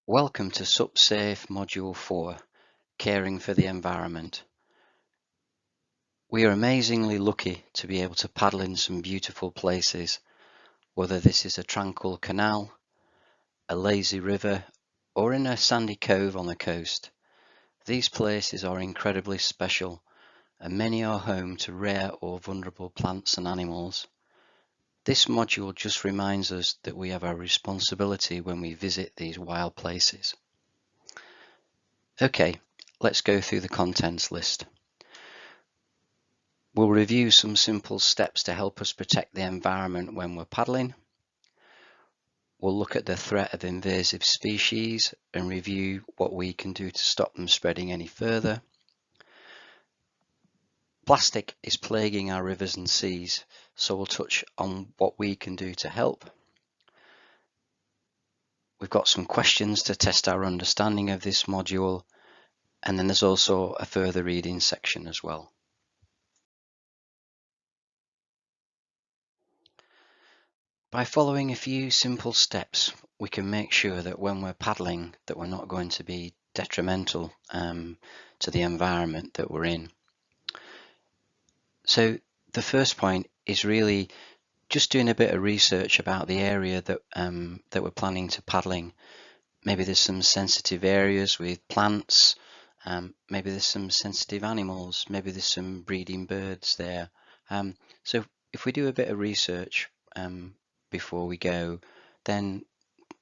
Welcome to SUP Safe Module 4, Caring for the Environment. We are amazingly lucky to be able to paddle in some beautiful places, whether this is a tranquil canal, a lazy river, or in a sandy cove on the coast. These places are incredibly special, and many are home to rare or vulnerable plants and animals. This module just reminds us that we have a responsibility when we visit these wild places. Okay, let's go through the contents list. We'll review some simple steps to help us protect the environment when we're paddling. We'll look at the threat of invasive species and review what we can do to stop them spreading any further. Plastic is plaguing our rivers and seas, so we'll touch on what we can do to help. We've got some questions to test our understanding of this module, and then there's also a further reading section as well. By following a few simple steps, we can make sure that when we're paddling that we're not going to be detrimental to the environment that we're in. So the first point is really just doing a bit of research about the area that we're planning to paddling. Maybe there's some sensitive areas with plants, maybe there's some sensitive animals, maybe there's some breeding birds there. So if we do a bit of research before we go, then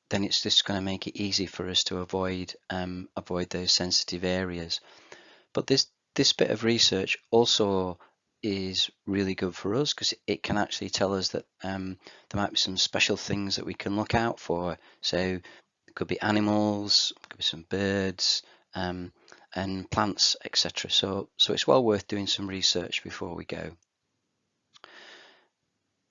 it's just going to make it easy for us to avoid those sensitive areas. But this bit of research also is really good for us because it can actually tell us that there might be some special things that we can look out for. So it could be animals, it could be some birds, and plants, etc. So it's well worth doing some research before we go.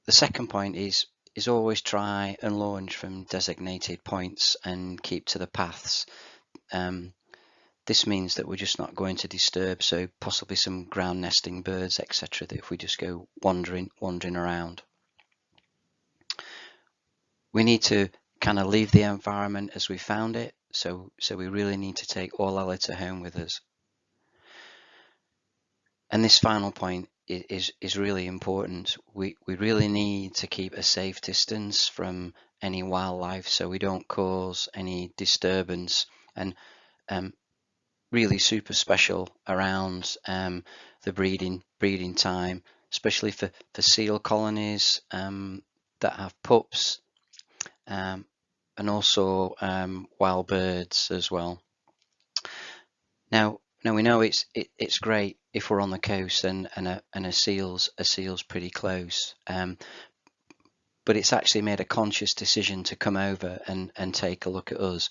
The second point is always try and launch from designated points and keep to the paths. This means that we're just not going to disturb, so possibly some ground nesting birds, etc., that if we just go wandering around. We need to kind of leave the environment as we found it, so we really need to take all our litter home with us. And this final point is really important. We really need to keep a safe distance from any wildlife so we don't cause any disturbance, and really super special around the breeding time, especially for seal colonies that have pups, and also wild birds as well. Now we know it's great if we're on the coast and a seal's pretty close, but it's actually made a conscious decision to come over and take a look at us.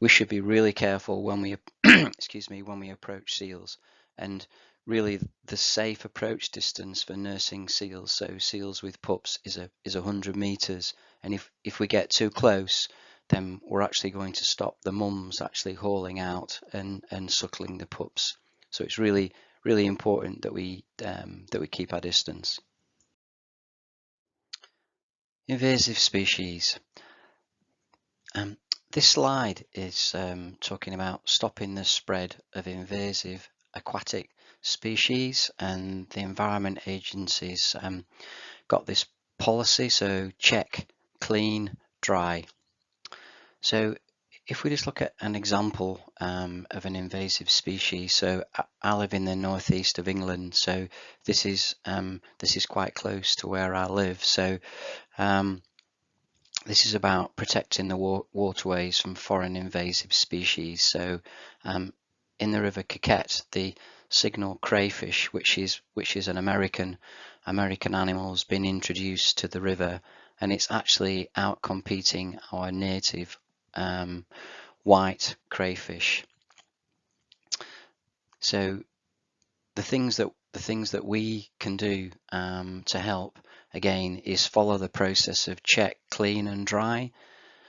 We should be really careful when we when we approach seals, and really the safe approach distance for nursing seals, so seals with pups, is 100 meters, and if we get too close, then we're actually going to stop the mums actually hauling out and suckling the pups. So it's really important that we keep our distance. Invasive species. This slide is talking about stopping the spread of invasive aquatic species, and the Environment Agency's got this policy, so check, clean, dry. So if we just look at an example of an invasive species, so I live in the northeast of England, so this is quite close to where I live. So this is about protecting the waterways from foreign invasive species. So in the River Coquette, the signal crayfish, which is an American animal, has been introduced to the river, and it's actually out competing our native white crayfish. So the things that we can do to help, again, is follow the process of check, clean and dry.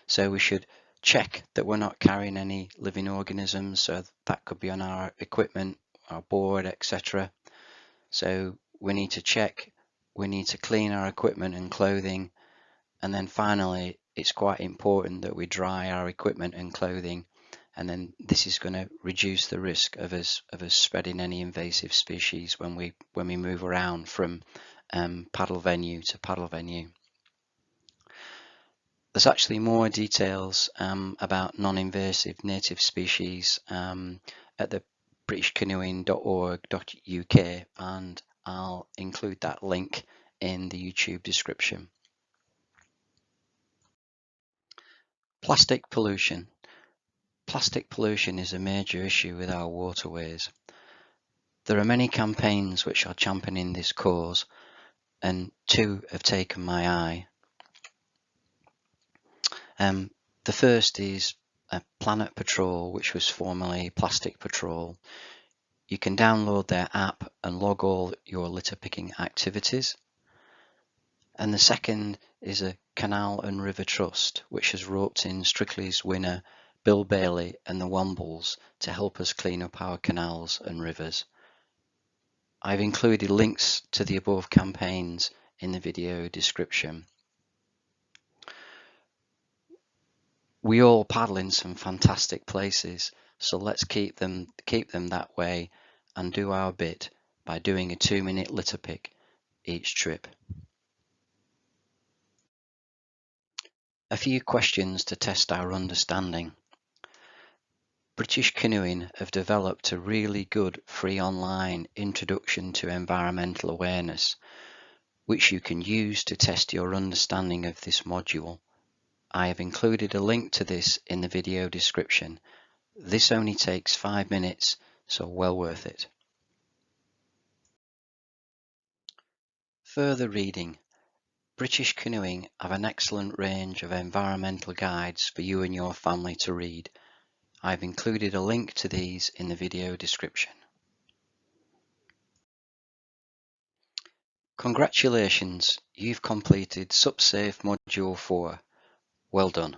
So we should check that we're not carrying any living organisms, so that could be on our equipment, our board, etc. So we need to check, we need to clean our equipment and clothing, and then finally it's quite important that we dry our equipment and clothing, and then this is going to reduce the risk of us spreading any invasive species when we move around from paddle venue to paddle venue. There's actually more details about non-invasive native species at the britishcanoeing.org.uk, and I'll include that link in the YouTube description. Plastic pollution. Plastic pollution is a major issue with our waterways. There are many campaigns which are championing this cause, and two have taken my eye. The first is Planet Patrol, which was formerly Plastic Patrol. You can download their app and log all your litter picking activities. And the second is a Canal and River Trust, which has roped in Strictly's winner Bill Bailey and the Wombles to help us clean up our canals and rivers. I've included links to the above campaigns in the video description. We all paddle in some fantastic places, so let's keep them that way and do our bit by doing a 2-minute litter pick each trip. A few questions to test our understanding. British Canoeing have developed a really good free online introduction to environmental awareness, which you can use to test your understanding of this module. I have included a link to this in the video description. This only takes 5 minutes, so well worth it. Further reading. British Canoeing have an excellent range of environmental guides for you and your family to read. I've included a link to these in the video description. Congratulations, you've completed SUP Safe Module 4. Well done.